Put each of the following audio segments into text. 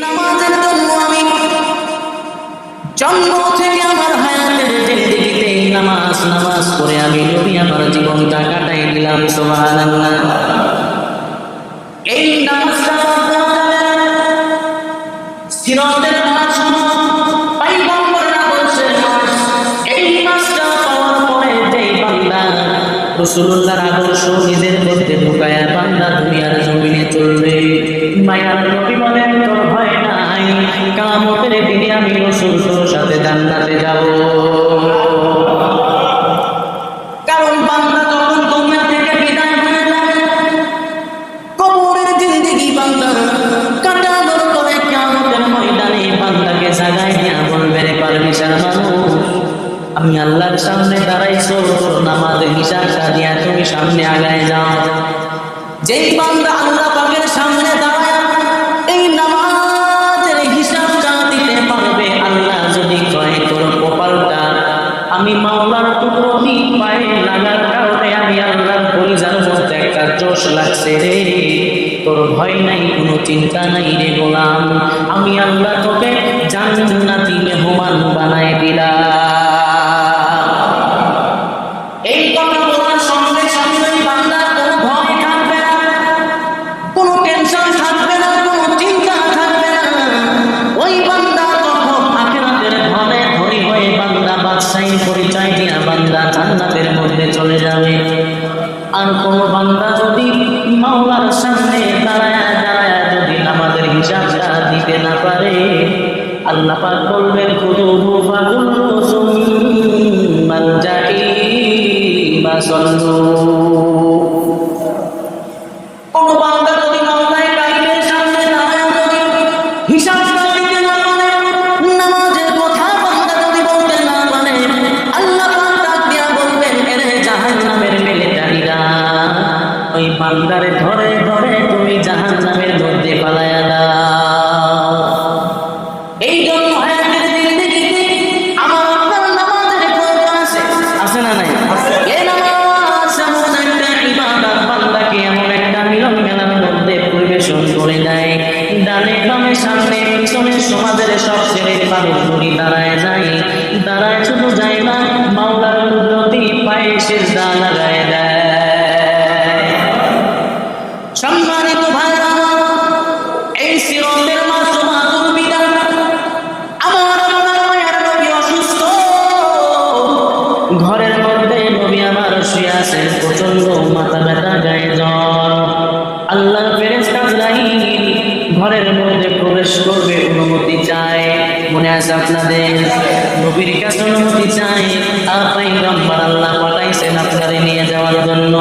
নামাজের জন্য আমি জন্ম থেকে আমার হায়াতের জিন্দেগিতে নামাজ নামাজ করে আমি নবী আমার জীবনটা কাটাই দিলাম। সুবহানাল্লাহ। এই নামাজটা সিরাতের মাস পয়গম্বররা বলেছেন, এই মাসটা পাওয়ার পরে যেই বান্দা রাসূলুল্লাহর আদর্শ নিজের মধ্যে ঢুকায়া বান্দা দুনিয়ার জমিনে চলবে, মায়ার নবী বলেন তোর ভয় নাই, কিয়ামতের দিনে আমি রাসূল তোর সাথে জান্নাতে যাব। কারণ বান্দা যখন দুনিয়া থেকে বিদায় হয়ে যাবে, কবরের জিন্দেগি বান্দার কাটানোর পরে কিয়ামতের ময়দানে বান্দাকে জাগায় নিয়ে বলবে, রে পারমিশন মানুষ, আমি আল্লাহর সামনে দাঁড়াইছো, তোর নামাজের হিসাবটা দিয়া তুমি সামনে আগায় যাও। যেই বান্দা আল্লাহ পাকের সামনে দাঁড়ায় এই নামাজের হিসাবটা দিতে পারবে, আল্লাহ যদি কয় তোর কপালটা আমি মাওলার কুদরতি পায়ে লাগার কারণে আমি আল্লাহর কলিজার মধ্যে একটা জোশ লাগছে রে, তোর ভয় নাই, কোনো চিন্তা নাই রে গোলাম, আমি আল্লাহ তোকে জান্নাতি মেহমান বানায় দিলাম। এই কথা বলার সঙ্গে সঙ্গেই বান্দার কোনো ভয় থাকবে না, কোনো টেনশন থাকবে না, কোনো চিন্তা থাকবে না। ওই বান্দা তখন আখিরাতের ধনে ধনী হয়ে বান্দা বাদশাহী পরিচয় দিয়া বান্দা জান্নাতের মধ্যে চলে যাবে। আর কোন বান্দা যদি মাওলার সামনে দাঁড়ায় যদি আমাদের হিসাবটা দিতে না পারে, আল্লাহ পাক বলবেন খুযুহু ফাগুল্লুহুম মাল জাহিমা সাল্লু। কোন বান্দা যদি মাওলায় কারিমের সামনে দাঁড়ায় যদি হিসাবটা দিতে না পারে, নামাজের কথা বান্দা যদি বলতে না পারে, আল্লাহ পাক ডাক দিয়া বলবেন, এরে জাহান্নামের মিলিটারিরা, ওই বান্দারে ধরে ধরে তুমি জাহান্নামের মধ্যে পালায়া দাও। এই জন্য হায়াতের জিন্দেগিতে আমার আপনার নামাজের প্রয়োজন আছে, আছে না নাই? এই নামাজ এমন একটা ইবাদত, বান্দাকে এমন একটা মিলন মেলার মধ্যে পরিবেশন করে দেয়, ডানে বামে সামনে পিছনে সমাজের সব শ্রেণীর মানুষগুলি দাঁড়ায় যায়, দাঁড়ায় শুধু যায় না, মাওলার কুদরতি পায়ে সিজদা লাগায় দেয়। সম্মানিত ভাইরা, এই সিরাতের মাসুমাতুল বিদান আমার আপনার মায়ের নবী অসুস্থ, ঘরের মধ্যে নবী আমার শুয়ে আছেন, প্রচন্ড মাথা ব্যথা, গায়ে জ্বর। আল্লাহর ফেরেশতা আজরাইল ঘরের মধ্যে প্রবেশ করবে, অনুমতি চায়। মনে আছে আপনাদের? নবীর কাছে অনুমতি চায়, আর পয়গম্বর আল্লাহ পাঠাইছেন আপনারে নিয়ে যাওয়ার জন্য।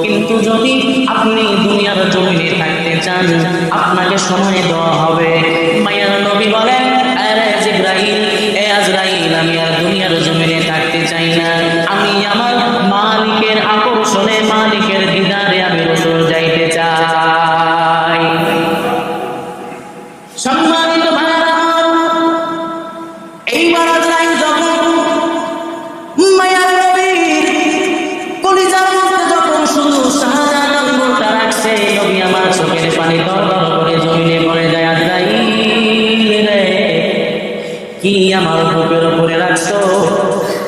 কিন্তু যদি আপনি দুনিয়ার জমিনে থাকতে চান, আপনাকে সময় দেওয়া হবে। মায়ার নবী বলেন, আরে জিবরাইল, এ আজরাইল, আমি আর দুনিয়ার জমিনে থাকতে চাই না, আমি আমার মালিকের আকর্ষণে, মালিকের দিদারে আমি রাসূল যাইতে চাই। সম্মানিত ভাইরা, এইবার আজরাইল যখন মায়ার নবীর কলিজার মধ্যে যখন শুধু শাহাদাত আঙ্গুলটা রাখছে, নবী আমার চোখের পানি দর দর করে জমিনে পড়ে যায়। আজরাইল রে, কি আমার বুকের উপরে রাখছো?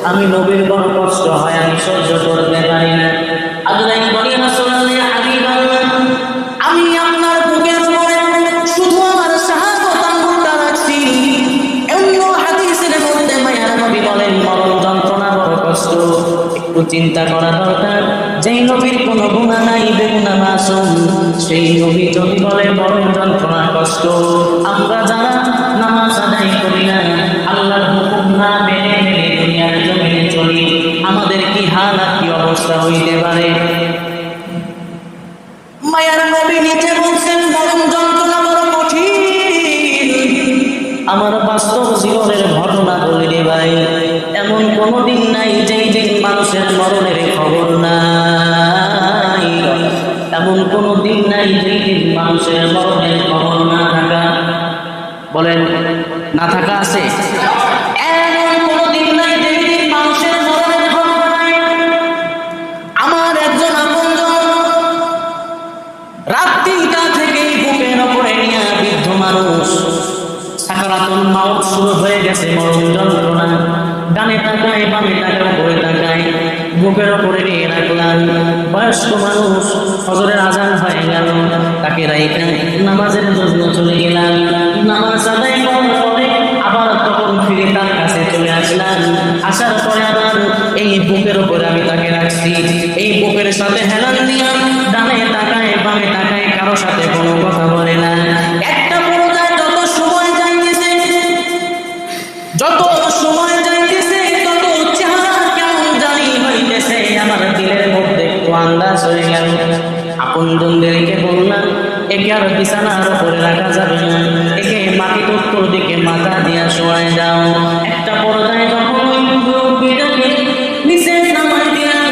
আমি নবীর বড় কষ্ট হয়, আমি সহ্য করতে পারি না। আজরাইল বলে, রাসূলুল্লাহ ইয়া হাবিবাল্লাহ, আমি আপনার বুকের উপরে শুধু আমার শাহাদাত আঙ্গুলটা রাখছি। অন্য হাদিসের মধ্যে মায়ার নবী বলেন, মরণ যন্ত্রণা বড় কষ্ট, একটু চিন্তা করা দরকার। যেই নবীর কোনো গুনাহ নাই, বেগুনাহ মাসুম, সেই নবী যদি বলে মরণ যন্ত্রণা কষ্ট, আমরা যারা নামাজ আদায় করি না, আল্লাহর হুকুম না মেনে মেনে দুনিয়ার জমিনে চলি, আমাদের কি হালাত, কি অবস্থা হইতে পারে? মায়ার নবী নিচে বলছেন, মরণ যন্ত্রণা বড় কঠিন। আমার বাস্তব জীবনের ঘটনা বলি রে ভাই, এমন কোনো দিন নাই যেই দিন মানুষের মরণের খবর নাই, এমন কোনো দিন নাই যেই দিন মানুষের মরণের খবর না থাকা। বলেন, না থাকা আছে? এমন কোনো দিন নাই যেই দিন মানুষের মরণের খবর নাই। আমার একজন আপনজন রাত 3টা থেকেই বুকের ওপরে নিয়ে বৃদ্ধ মানুষ সাকারাতুল মাউত শুরু হয়ে গেছে, মরণ যন্ত্রণা। ডানে তাকায়, বামে তাকায়, উপরে তাকায়, বুকের উপরে নিয়ে রাখলাম। বয়স্ক মানুষ, ফজরের আজান হয়ে গেল, তাকে রাইখা নামাজের জন্য চলে গেলাম। নামাজ আদায় করার পরে আবার তখন ফিরে তার কাছে চলে আসলাম। আসার পরে আবার এই বুকের উপরে আমি তাকে রাখছি। এই বুকের সাথে হেলান দিলাম, ডানে তাকায়, বামে তাকায়, কারো সাথে কোনো কথা বলে না। একটা পর্যায়ে যত সময় যাইতেছে, যত সময় যাইতেছে, তত চেহারা কেমন জানি হইতেছে। আমার দিলের মধ্যে একটু আন্দাজ হয়ে গেল। আপনজনদেরকে বললাম, একে আর বিছানার উপরে রাখা যাবে না, একে মাটির উত্তর দিকে মাথা দিয়া শোয়ায় দাও। একটা পর্যায়ে যখন ওই বুড়িটাকে নিচে নামাই দিলাম,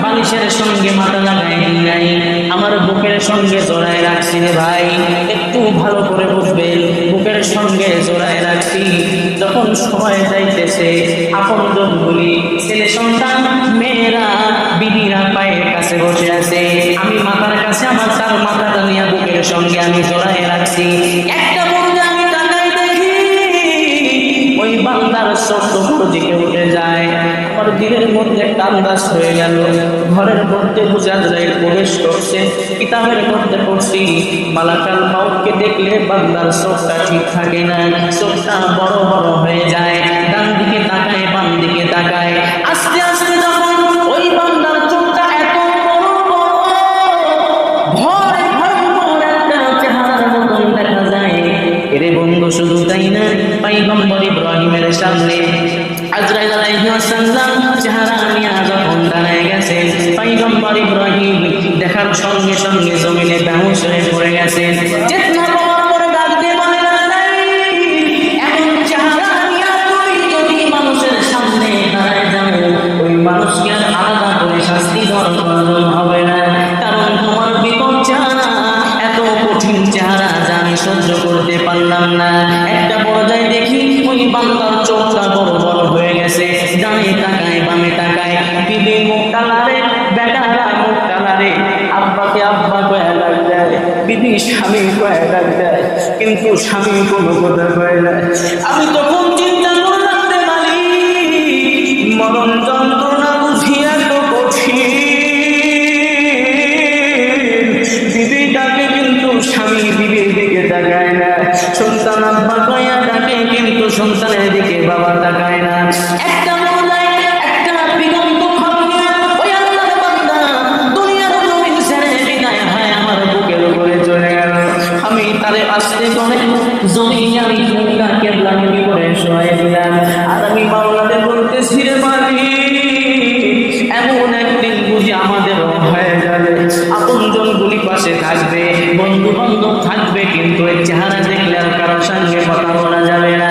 বালিশের সঙ্গে মাথা লাগাই দিলাই, আমার বুকের সঙ্গে জড়ায় রাখছি রে ভাই, একটু ভালো করে বুঝবেন, বুকের সঙ্গে জড়ায় রাখছি। যখন সময় যাইতেছে, আপনজনগুলি, ছেলে সন্তান, মেয়েরা, বিবিরা পায়ের কাছে বসে আছে, আমি মাথার কাছে আমার তার মাথাটা নিয়ে বুকের সঙ্গে আমি জড়ায় রাখছি। একটা পর্যায়ে আমি তাকাই দেখি ওই বান্দার চোখ দিকে উঠে যায়। আমার দিলের মধ্যে একটা আন্দাজ হয়ে গেল, ঘরের মধ্যে বুঝা যায় প্রবেশ করছে। কিতাবের মধ্যে পড়ছি, মালাকাল মাউতকে দেখলে বান্দার চোখটা ঠিক থাকে না, চোখটা বড় বড় হয়ে যায়, ডান দিকে তাকায়, বাম দিকে তাকায়। আস্তে আস্তে যখন ওই বান্দার চোখটা এত বড় বড়, ভয় ভয়ঙ্কর একটা চেহারার মতন দেখা যায়। এরে বন্ধু, শুধু তাই না, পয়গম্বর ইব্রাহিমের সামনে আজরাইল আলাইহিস সালাম চেহারা নিয়ে যখন দাঁড়ায় গেছে, পয়গম্বর ইব্রাহিম দেখার সঙ্গে সঙ্গে জমিনে বেহুশ হয়ে পড়ে গেছে। চেতনা পাওয়ার পরে ডাক দিয়ে বলে, এমন চেহারা নিয়ে তুই যদি মানুষের সামনে দাঁড়ায় যাও, ওই মানুষকে আর আলাদা করে শাস্তি দেওয়ার প্রয়োজন হবে না, কারণ তোমার বিকট চেহারা, এত কঠিন চেহারা যা আমি সহ্য করতে পারলাম না। একটা পর্যায়ে দেখি ওই বান্দার চোখটা বড় বড় হয়ে গেছে, ডানে তাকায়, বামে তাকায়, বিবি মুখ কালারে, বেটারা মুখ কালারে, আব্বাকে আব্বা কয়ে ডাক দেয়, বিবি স্বামী কয়ে ডাক দেয়, কিন্তু স্বামী কোনো কথা কয় না। আমি তখন চিন্তা করলাম রে মালিক, মরণ যন্ত্রণা বুঝি এত কঠিন, বিবি ডাকে কিন্তু স্বামী বিবির দিকে তাকায় না, সন্তান আব্বা কয়া ডাকে কিন্তু সন্তানের দিকে বাবা তাকায় না। একটা মৌলায় একটা বিগন্ত ভাবে ওই আল্লাহর বান্দা দুনিয়ার জমিন ছেড়ে বিদায় হয়, আমার বুকের উপরে চলে গেল। আমি তারে আস্তে করে জমিনে আমি মুখটা কেবলামুখী করে শোয়াই দিলাম, আর আমি মাওলাকে বলতেছি রে মালিক, এমন একদিন বুঝি আমাদেরও হয়ে যাবে, আপনজনগুলি পাশে থাকবে, বন্ধু বান্ধব থাকবে, কিন্তু এই চেহারা দেখলে আর কারোর সঙ্গে কথা বলা যাবে না।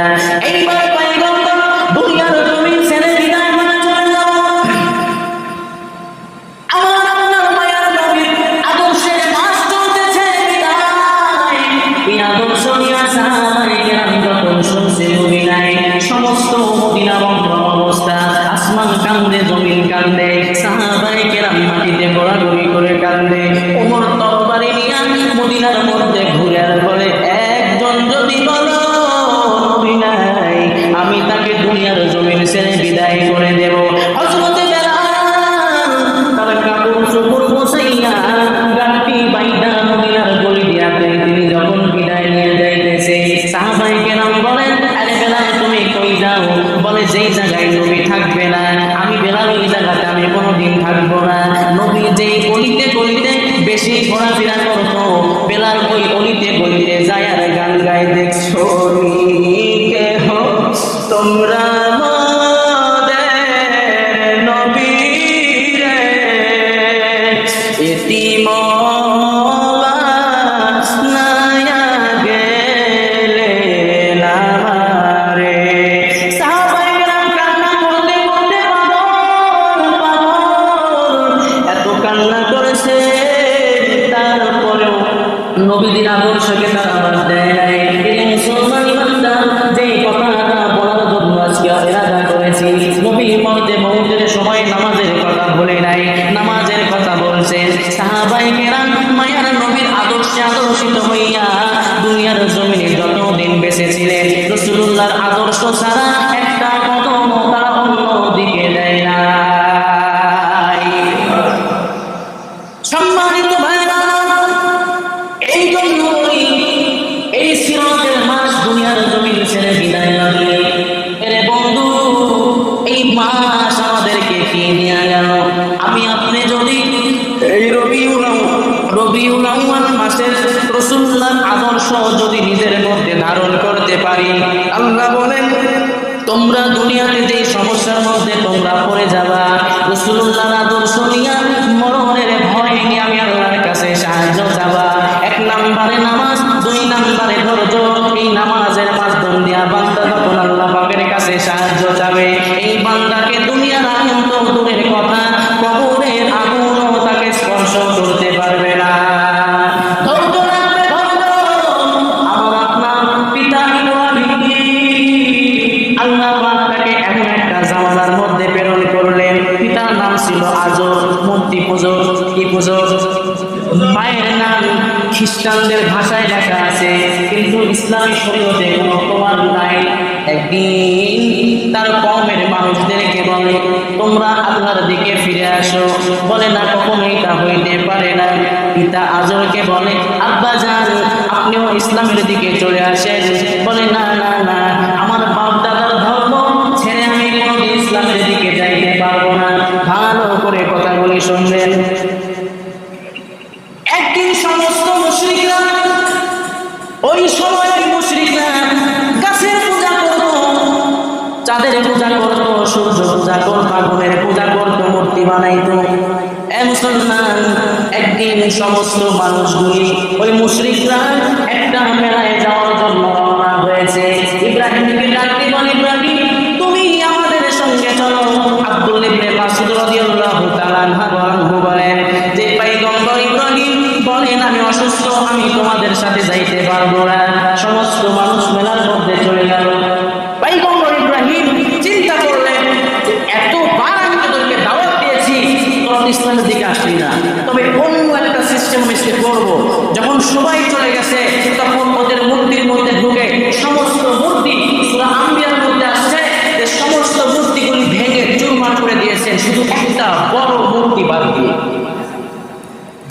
এইবার পয়গম্বর দুনিয়ার জমিন ছেড়ে বিদায় হয়ে চলে যাব। আমার আপনার মায়ার নবীর আদর্শের মাস চলতেছে বিদায়। এই আদর্শ নিয়ে সাহাবায়ে কেরাম যখন শুনছে মদিনায়, সমস্ত মদিনা বন্ধ অবস্থা, আসমান কান্দে, জমিন কান্দে, সাহাবায়ে কেরাম মাটিতে গড়াগড়ি করে কান্দে। ওমর তরবারি নিয়ে মদিনার মধ্যে ঘুরে আর বলে, একজন যদি বলো নবী নাই, আমি তাকে দুনিয়ার জমিন ছেড়ে বিদায় করে দেব। হযরতে বেলাল তার কাপড় চোপড় গোছাইয়া গাঁটটি বাইদা মদিনার গলি দিয়া তিনি যখন বিদায় নিয়ে যাইতেছে, সাহাবায়ে কেরাম বলেন, আরে বেলাল তুমি কই যাও? বলে, যেই জায়গায় নবী থাকবে না, আমি বেলাল ওই জায়গাতে আমি কোনোদিন থাকবো না। নবী যেই গলিতে গলিতে বেশি ঘোরাফেরা করতো, বেলাল ওই গলিতে গলিতে যায় আর গান গায়, দেখছো কে হো তোমরা মোদের নবী রে, এতিম বানায়া গেলেন আমারে। সাহাবায়ে কেরাম কান্না করতে করতে এত কান্না করেছে, তারপরেও নবীদের আদর্শকে তারা বাদ দেয় নাই। দুনিয়ার জমিন ছেড়ে বিদায় লাগলে, এরে বন্ধু এই মাস আমাদেরকে কি নিয়ে গেল। আমি আপনি যদি এই রবিউল আউয়াল মাসের রাসূলুল্লাহর আদর্শ যদি নিজের মধ্যে ধারণ করতে পারি, আল্লাহ বলেন তোমরা দুনিয়াতে যে সমস্যার মধ্যে তোমরা পড়ে যাবা, রাসূলুল্লাহর আদর্শ নিয়ে মরণের ভয় নিয়ে আমি আল্লাহর কাছে সাহায্য চাবা। 1 নম্বরে নামাজ, 2 নম্বরে ধৈর্য। এই নামাজের মাধ্যম দিয়া বান্দা যখন আল্লাহ পাকের কাছে সাহায্য চাবে, এই বান্দাকে দুনিয়ার আগুন তো দূরের কথা, কবরের আগুনও তাকে স্পর্শ করতে পারবে না। আমার আপনার পিতা আল্লাহ তাকে এমন একটা জামানার মধ্যে প্রেরণ করলেন, পিতার নাম ছিল আজর, মূর্তি পূজক। কি পূজক? মায়ের নাম খ্রিস্টানদের ভাষায় লেখা আছে, কিন্তু ইসলামী শরীয়তে কোনো প্রমাণ নাই। একদিন তার কওমের মানুষদেরকে বলে তোমরা আল্লাহর দিকে ফিরে আসো, বলে না কখনোই তা হইতে পারে না। পিতা আজরকে বলে আব্বা জান আপনিও ইসলামের দিকে চলে আসেন, বলে না না না, আমার বাপ দাদার ধর্ম ছেড়ে আমি কোনোদিন ইসলামের দিকে যাইতে পারবো না। ভালো করে কথাগুলি শুনবেন। একদিন সমস্ত মুশরিকরা, ওই সময়ের মুশরিকরা গাছের পূজা করত, চাঁদের পূজা করত, সূর্য পূজা করত, আগুনের পূজা করত, মূর্তি বানাইত। মুসলমান, একদিন সমস্ত মানুষগুলি ওই মুশরিকরা একটা মেলায় যাওয়ার জন্য রওনা হয়েছে। ইব্রাহিমকে ডাকতে বলে ইব্রাহিম তুমি আমাদের সঙ্গে চলো। আব্দুল ইবনে মাসউদ রাদিয়াল্লাহু তাআলা আনহু বলেন যে পয়গম্বর ইব্রাহিম বলেন আমি অসুস্থ, আমি তোমাদের সাথে যাইতে পারবো না। সমস্ত মানুষ মেলার মধ্যে চলে গেল। পয়গম্বর ইব্রাহিম চিন্তা করলেন এতবার আমি তোদেরকে দাওয়াত দিয়েছি, তোরা ইসলামের দিকে আসলি না, তবে অন্য একটা সিস্টেম আমি করবো। যখন সবাই চলে গেছে তখন ওদের মূর্তির মধ্যে ঢুকে সমস্ত মূর্তি, সূরা আম্বিয়ার মধ্যে আসছে যে সমস্ত মূর্তিগুলি ভেঙে চুরমার করে দিয়েছেন, শুধু একটা বড় মূর্তি বাদ দিয়ে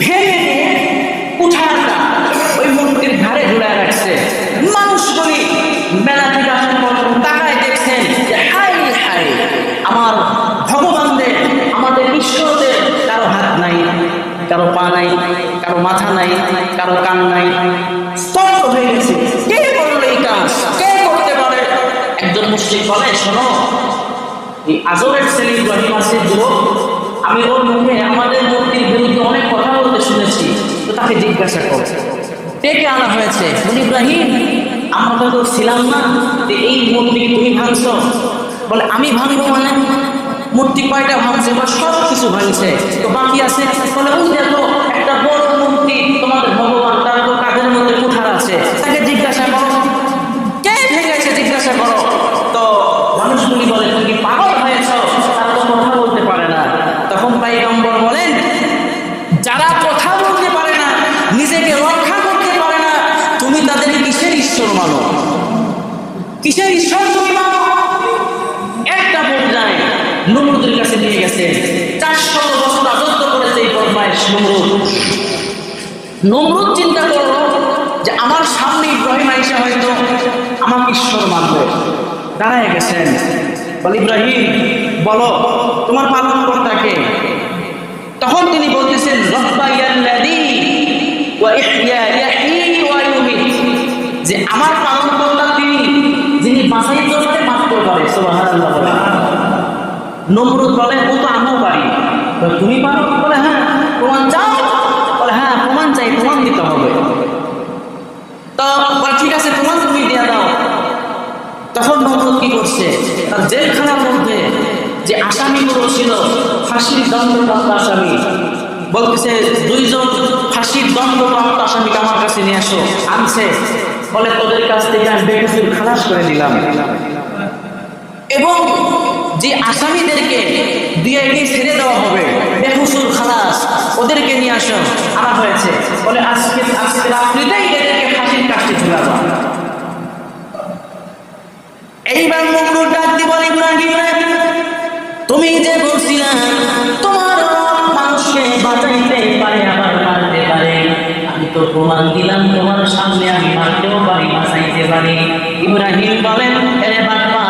ভেঙে দিয়ে কুঠারটা ওই মূর্তির ধারে ঝুলায় রাখছে। মানুষগুলি মেলা থেকে আসার পর তাকায় দেখছেন যে হাই হাই, আমার ভগবানদের, আমাদের ঈশ্বরদের কারো হাত নাই, কারো পা নাই, কারো মাথা নাই, কারো কান নাই, স্তব্ধ হয়ে গেছে। কে করলো এই কাজ? কে করতে পারে? একজন মুশরিক বলে শোনো, এই আজরের ছেলে ইব্রাহিম আছে যুবক, আমি ওর মুখে আমাদের মূর্তির বিরুদ্ধে অনেক কথা বলতে শুনেছি, তো তাকে জিজ্ঞাসা করো ডেকে আনা হয়েছে। বলি ইব্রাহিম আমরা তো ছিলাম না, এই মূর্তি তুমি ভাঙছো? বলে আমি ভাঙবো মানে? মূর্তি কয়টা ভাঙছে? বা সব কিছু ভাঙছে, তো বাকি আছে। বলে ওই দেখো একটা বড় মূর্তি তোমাদের ভগবান, তার তো কাঁধের মধ্যে কুঠার আছে, তাকে জিজ্ঞাসা করো কে ভেঙেছে, জিজ্ঞাসা করো। তো মানুষগুলি বলে তুমি কি পাগল হয়েছ? তারা তো কথা বলতে পারে না। তখন পয়গম্বর বলেন যারা কথা বলতে পারে না, নিজেকে রক্ষা করতে পারে না, তুমি তাদের কিসের ঈশ্বর মানো? কিসের ঈশ্বর তুমি মানো? একটা পর্যায়ে নমরুদের কাছে নিয়ে গেছে। 400 বছর রাজত্ব করেছে এই বদমাইশ নমরুদ চিন্তা করলো যে আমার সামনে ইব্রাহিম আইসা হয়তো আমাকে ঈশ্বর মানবে। দাঁড়ায় গেছেন, বলে ইব্রাহিম বলো তোমার পালনকর্তাকে। তখন তিনি বলতেছেন রব্বায়াল্লাযী ওয়া ইহইয়া ইয়াহয়ী ওয়া ইউমীত, যে আমার পালনকর্তা তিনি, যিনি বাঁচাইতে পারে মারতে পারে। সুবহানাল্লাহ। নমরুদ বলে ও তো আমিও পারি, তুমি পারো? বলে হ্যাঁ। প্রমাণ চাও? বলে হ্যাঁ প্রমাণ চাই, প্রমাণ দিতে হবে। তো ঠিক আছে প্রমাণ তুমি দিয়ে দাও। তখন নমরুদ কি করছে, তার জেলখানার মধ্যে যে আসামিগুলো ছিল ফাঁসির দণ্ডপ্রাপ্ত আসামি, বলতেছে 2 জন ফাঁসির দণ্ডপ্রাপ্ত আসামিকে আমার কাছে নিয়ে আসো। আনছে, বলে তোদের কাছ থেকে আমি বেকসুর খালাস করে দিলাম, এবং যে আসামিদেরকে দিয়ে ছেড়ে দেওয়া হবে বেকসুর খালাস, ওদেরকে নিয়ে আসো। আনা হয়েছে, বলে আজকে রাত্রিতেই এদেরকে ফাঁসির কাছে ঝুলাবো। এইবার নমরুদ ডাক দিয়ে বলে ইব্রাহিম তুমি যে বলছিলা তোমার মানুষকে বাঁচাইতে পারে আবার মারতে পারে, আমি তো প্রমাণ দিলাম তোমার সামনে, আমি মারতেও পারি, বাঁচাইতে পারি। ইব্রাহিম বলেন, আরে বাবা,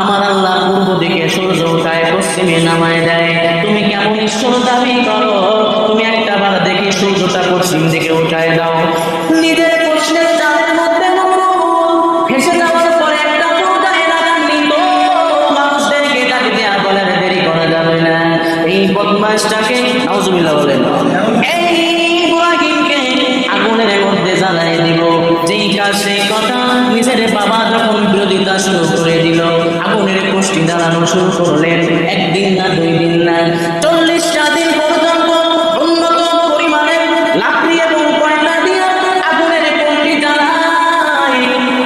আমার আল্লাহ পূর্ব দিকে সূর্য উঠায়, পশ্চিমে নামায় দেয়, তুমি কেমন ঈশ্বর দাবি করো? তুমি একটা বার দেখি সূর্যটা পশ্চিম দিকে উঠায় দাও। নিজের প্রশ্নের চালের মধ্যে ভেসে যাওয়ার পরে একটা পর্দায় লাগাননি তো মানুষদেরকে ডাক দেয়া বলেন, দেরি করা যাবে না, এই বদমাশটাকে নাউজুবিল্লাহ বলেন, এই ইব্রাহিমকে আগুনের মধ্যে জ্বালায় দিব। যেই কাজ সেই কথা, নিজের বাবা যখন বিরোধিতা শুরু করে দিল, আগুনের কোষ্ঠী জ্বালানো শুরু করলেন। একদিন না, 2 দিন না, 40টা দিন পর্যন্ত উন্নত পরিমাণে লাকড়ি এবং কয়লা দিয়ে আগুনের কোষ্ঠী জ্বালায়।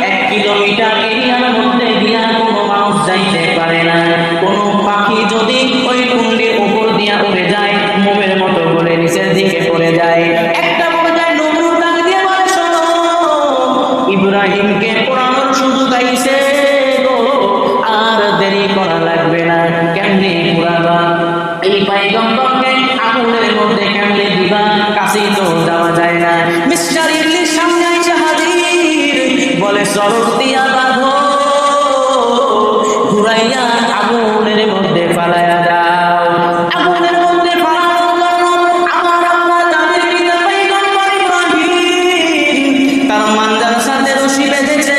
1 কিলোমিটার এরিয়ার মধ্যে দিয়া কোনো মানুষ যাইতে পারে না। কোনো পাখি যদি ওই কুণ্ডের উপর দিয়া উড়ে যায়, মোমের মতো বলে নিচের দিকে পড়ে যায়। একটা পর্যায়ে নমরুদ ডাক দিয়ে বলে, শোনো, ইব্রাহিমকে পোড়ানোর সুযোগ আইছে গো, আর দেরি করা লাগবে না। কেমনে পোড়াবা? এই পয়গম্বরকে আগুনের মধ্যে কেমনে দিবা? কাছেই তো যাওয়া যায় না। মিস্টার ইবলিস সামনে এসে হাজির, বলে চরক দিয়া বাঁধো, ঘুরাইয়া আগুনের মধ্যে ফালাইয়া দাও। আগুনের মধ্যে ফালানোর জন্য আমার আল্লাহ তাদের পিতা পয়গম্বর ইব্রাহিম তার মানজার সাথে রশি বেঁধেছে।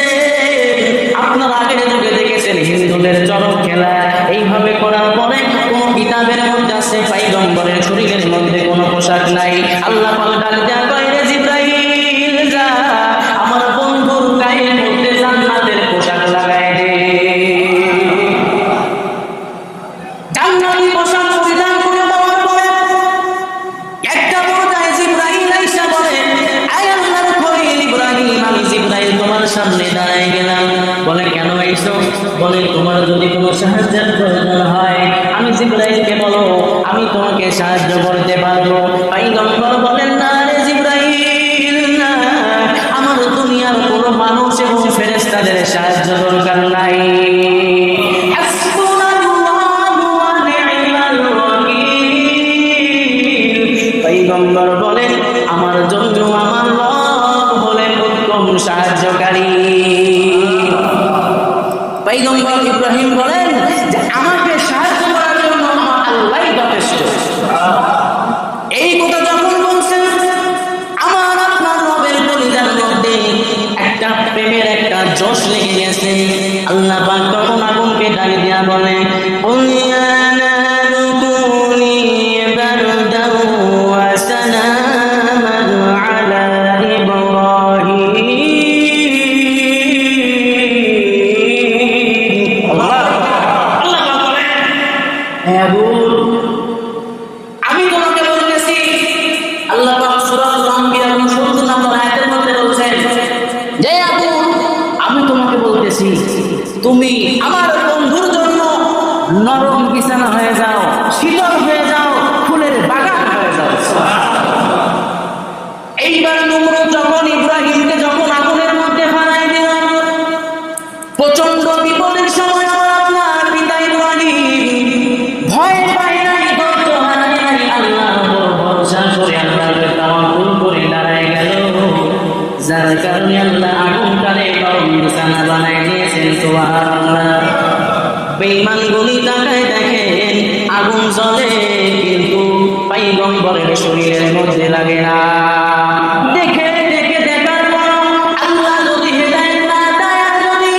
আপনারা আগের যুগে দেখেছেন হিন্দুদের চরক খেলা, এইভাবে করার পরে কোন কিতাবের মধ্যে আছে পয়গম্বরের শরীরের মধ্যে কোনো পোশাক নাই। আল্লাহ পাক ডাক দেয়া কয়, রে জিবরাইল, যা আমার বন্ধুর গায়ের মধ্যে জান্নাতের পোশাক লাগায় দে। জান্নাতি পোশাক পরিধান করে দেওয়ার পরে একটা পর্যায়ে জিবরাইল আইসা বলে, আয় আল্লাহর খলিল ইব্রাহিম, আমি জিবরাইল তোমার সামনে দাঁড়ায় গেলাম। বলে, কেন আইছো? বলে, তোমার যদি কোনো সাহায্যের প্রয়োজন হয় আমি জিবরাইলকে বলো, আমি তোমাকে সাহায্য করতে পারবো। পয়গম্বর বলেন, না রে জিবরাইল, না, আমার দুনিয়ার কোনো মানুষ এবং ফেরেশতাদের সাহায্য দরকার নাই। পয়গম্বর বলেন, আমার জন্য আমার রব হলেন উত্তম সাহায্যকারী। পয়গম্বর ইব্রাহিম বলেন যে আমাকে সাহায্য করার জন্য আমার আল্লাহই যথেষ্ট। এই কথা যখন বলছেন, আমার আপনার রবের কলিজার মধ্যে একটা প্রেমের একটা জোশ লেগে গেছে। আল্লাহ পাক তখন আগুনকে ডাক দিয়া বলে, আমি তোমাকে বলতেছি, আল্লাহ পাক সূরা আল-আনবিয়া 70 নম্বর আয়াতের মধ্যে বলছেন যে আগুন, আমি তোমাকে বলতেছি তুমি আমার বন্ধুর জন্য নরম বিছানা হয়ে যাও, শীতল হয়ে যাও, ফুলের বাগান হয়ে যাও। এইবার নমরুদ যখন ইব্রাহিমকে যখন আগুনের মধ্যে ফালায় দিল, প্রচন্ড বিপদের সময় আপনার পিতা ইব্রাহিম ভয় পায় নাই, ধৈর্য হারায় নাই, আল্লাহর উপর ভরসা করে আল্লাহর তাওয়াক্কুল করে দাঁড়ায় গেল। যার কারণে আল্লাহ আগুনটারে নরম বিছানা বানায় দিয়েছেন। সুবহানাল্লাহ। বেঈমান গুলি তাকায় দেখেন আগুন জ্বলে, কিন্তু পয়গম্বরের শরীরের মধ্যে লাগে না। দেখে দেখে দেখার পর আল্লাহ যদি হেদায়েত না দেয়, যদি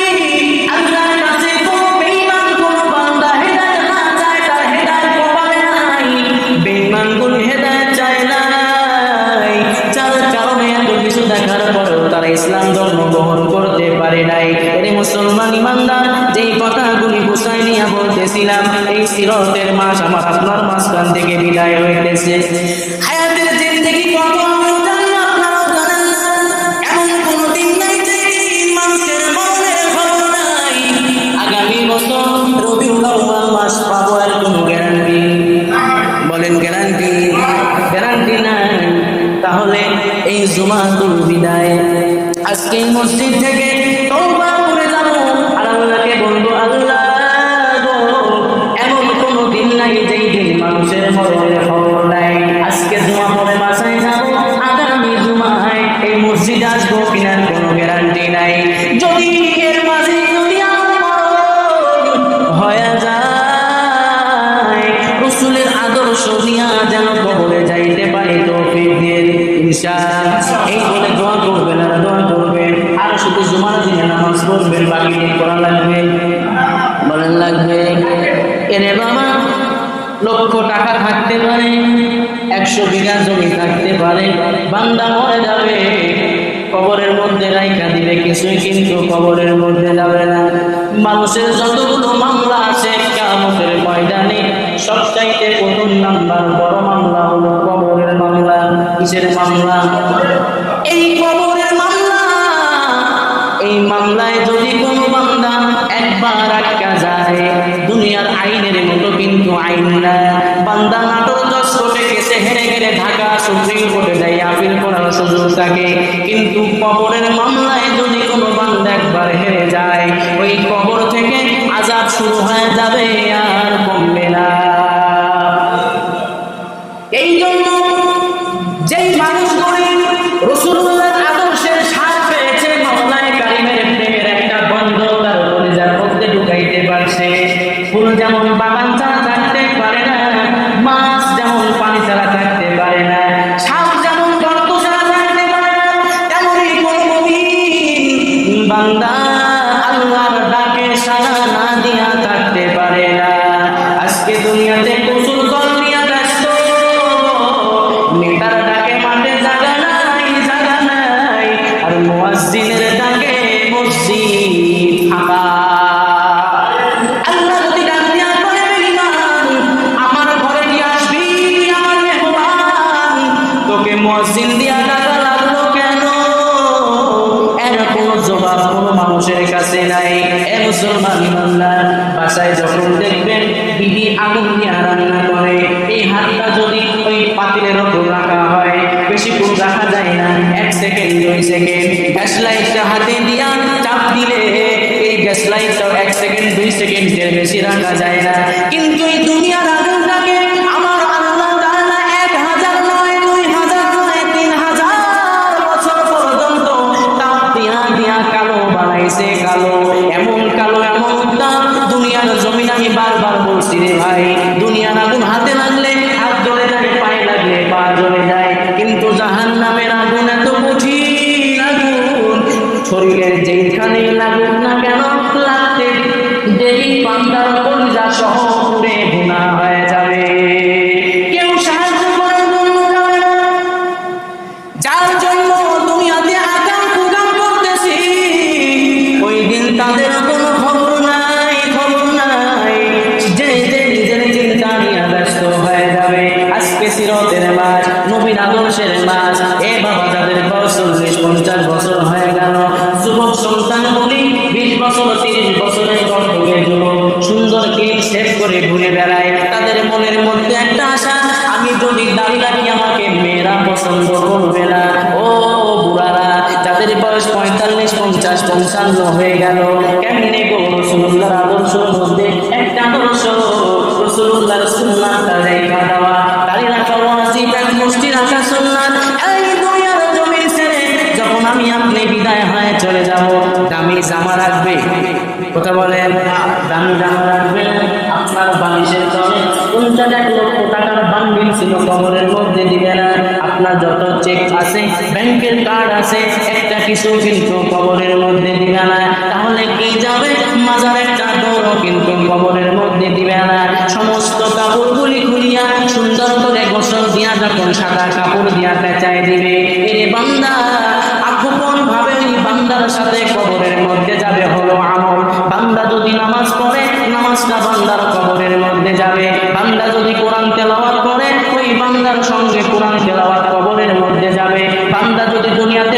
আল্লাহর কাছে কোনো বেঈমান কোনো বান্দা হেদায়েত না চায়, তার হেদায়েত পাবে নাই। বেঈমান গুলি হেদায়েত চায় নাই, যার কারণে এত কিছু দেখার পরেও তারা ইসলাম ধর্ম গ্রহণ করতে পারে নাই। এর মুসলমান ইমানদার, যেই কথাগুলি বুঝাই নিয়ে বলতেছিলাম, এই সিরাতের মাস আমার আপনার মাঝখান থেকে বিদায় হইতেছে। হায়াতের জিন্দেগি কত আমরা জানি না, আপনারাও জানেন না। এমন কোনো দিন নাই যে মানুষের মনের খবর নাই। আগামী বছর রবিউল আউয়াল মাস পাবো, আর কোনো গ্যারান্টি? বলেন গ্যারান্টি? গ্যারান্টি নাই। তাহলে এই জুমাতুল বিদায় আজকে মসজিদ থেকে তওবা করে যাব, আর আল্লাহকে বলবো, আল্লাহ গো, এমন কোনো দিন নাই যেই দিন মানুষের মরণের খবর নাই। আজকে জুমা পড়ে নামাজ পড়বে, বাকি দিন করা লাগবে, বলেন লাগবে? এনে বাবা লক্ষ টাকা থাকতে পারে, 100 বিঘা জমি থাকতে পারে, বান্দা মরে যাবে, কবরের মধ্যে রাইখা দিবে কিছুই, কিন্তু কবরের মধ্যে যাবে না। মানুষের যতগুলো মামলা আছে কিয়ামতের ময়দানে সবচাইতে প্রথম নাম্বার বড় মামলা হলো কবরের মামলা। কিসের মামলা? এই কবরের মামলা। এই মামলায় যদি কোনো বান্দা একবার আটকা যায়, দুনিয়ার আইনের মতো কিন্তু আইন না। বান্দা নাটোর 10 কোর্টে কেসে হেরে গেলে ঢাকা সুপ্রিম কোর্টে যাই আপিল করার সুযোগ থাকে, কিন্তু কবরের মামলায় যদি কোনো বান্দা একবার হেরে যায়, ওই কবর থেকে আযাব শুরু হয়ে যাবে, আর কমবে না। এই জন্য যেই মানুষগুলো রাসূলুল্লাহর আদর্শের স্বাদ পেয়েছে, মাওলানা কারীমের প্রেমের একটা গন্ধ তার কলিজার মধ্যে ঢুকাইতে পারছে, ফুল যেমন বাগান ছাড়া থাকতে পারে না, মাছ যেমন পানি ছাড়া থাকতে পারে না, সাপ যেমন গর্ত ছাড়া থাকতে পারে না, তেমনই কোন মুমিন বান্দা আল্লাহর ডাকে সাড়া না দিয়া থাকতে পারে না। আজকে দুনিয়াতে গোসল কর নিয়ে ব্যস্ত, নেতার ডাকে মাঠে জায়গা নাই, জায়গা নাই, আর মুয়াজ্জিনের ডাকে মসজিদ ফাঁকা। আল্লাহ যদি ডাক দিয়া করে, বেঈমান আমার ঘরে কি আসবি আমার মেহমান, তোকে মুয়াজ্জিন দিয়া ডাকা লাগলো কেন? এর কোনো জবাব কোনো মানুষের কাছে নাই। এ মুসলমান বান্দা, বাসায় যখন দেখবেন বিবি আগুন দিয়ে রান্না করে, এই হাতটা যদি ওই পাতিলের উপর রাখা হয়, বেশিক্ষণ রাখা যায় না, 1 সেকেন্ড 2 সেকেন্ড, গ্যাস লাইটটা হাতে দিয়া চাপ দিলে এই গ্যাস লাইটটাও 1 সেকেন্ড 2 সেকেন্ডের বেশি রাখা যায় না। কিন্তু এই দুনিয়ার আগুনটাকে আমার আল্লাহ তাআলা 1000 নয়, 2000 নয়, 3000 বছর পর্যন্ত তাপ দিয়া দিয়া কালো বানাইছে। কালো, এমন কালো, এমন তাপ দুনিয়ার জমিন। আমি বারবার বলছি রে ভাই, দুনিয়ার আগুন হাতে লাগলে হাত জ্বলে যায়, পায়ে লাগলে পা জ্বলে যায়, কিন্তু জাহান্নামের আগুন এত কঠিন আগুন, শরীরের যেখানে লাগুক না কেন, লাগতে দেরি বান্দার কলিজা সহ পুড়ে ভুনা হয়ে যাবে। কেউ সাহায্য করার জন্য যাবে না। যার জন্য দুনিয়াতে আকাম কুকাম করতেছি, ওই দিন তাদের কোনো খবর নাই, খবর নাই। যে যে নিজের চিন্তা নিয়ে ব্যস্ত হয়ে যাবে। আজকে সিরাতের মাস, নবীর আদর্শের মাস। এ বাবা, যাদের বয়স 40-50 বছর হয়ে গেল, যুবক সন্তান বলি 20 বছর 30 বছরের গল্পের যুবক সুন্দর ক্লিপ সেভ করে ঘুরে বেড়ায়, তাদের মনের মধ্যে একটা আশা, আমি যদি দাড়ি রাখি আমাকে মেয়েরা পছন্দ করবে না। ও বুড়ারা, যাদের বয়স 45, 50, 55 হয়ে গেল, কেমনে গো রাসূলুল্লাহর আদর্শের মধ্যে একটা আদর্শ, রাসূলুল্লাহর সুন্নাতটা রেখা দেওয়া, দাড়ি রাখা ওয়াজিব, এক মুষ্টি রাখা সুন্নাত। এই দুনিয়ার জমিন ছেড়ে যখন আমি আপনি বিদায় হয়ে চলে যাব, দামি জামা রাখবে, কথা বলেন, দামি জামা রাখবে, আপনার বালিশের তলে 50 লক্ষ টাকার বান্ডিল ছিল কবরের মধ্যে দিবে না। আপনার যত চেক আছে, ব্যাংকের কার্ড আছে, একটা কিছু কিন্তু কবরের মধ্যে দিবে না। তাহলে কি যাবে? মাজারের চাদরও কিন্তু কবরের মধ্যে দিবে না। সমস্ত কাপড়গুলি খুলিয়া সুন্দর করে গোসল দিয়া যখন সাদা কাপড় দিয়া পেঁচায় দিবে, এ বান্দা আপন ভাবে ওই বান্দার সাথে কবরের মধ্যে যাবে হলো আমল। বান্দা যদি নামাজ পড়ে, নামাজটা বান্দার কবরের মধ্যে যাবে। বান্দা যদি কোরআন তেলাওয়াত করে, ওই বান্দার সঙ্গে কোরআন তেলাওয়াত কবরের মধ্যে যাবে। বান্দা যদি দুনিয়াতে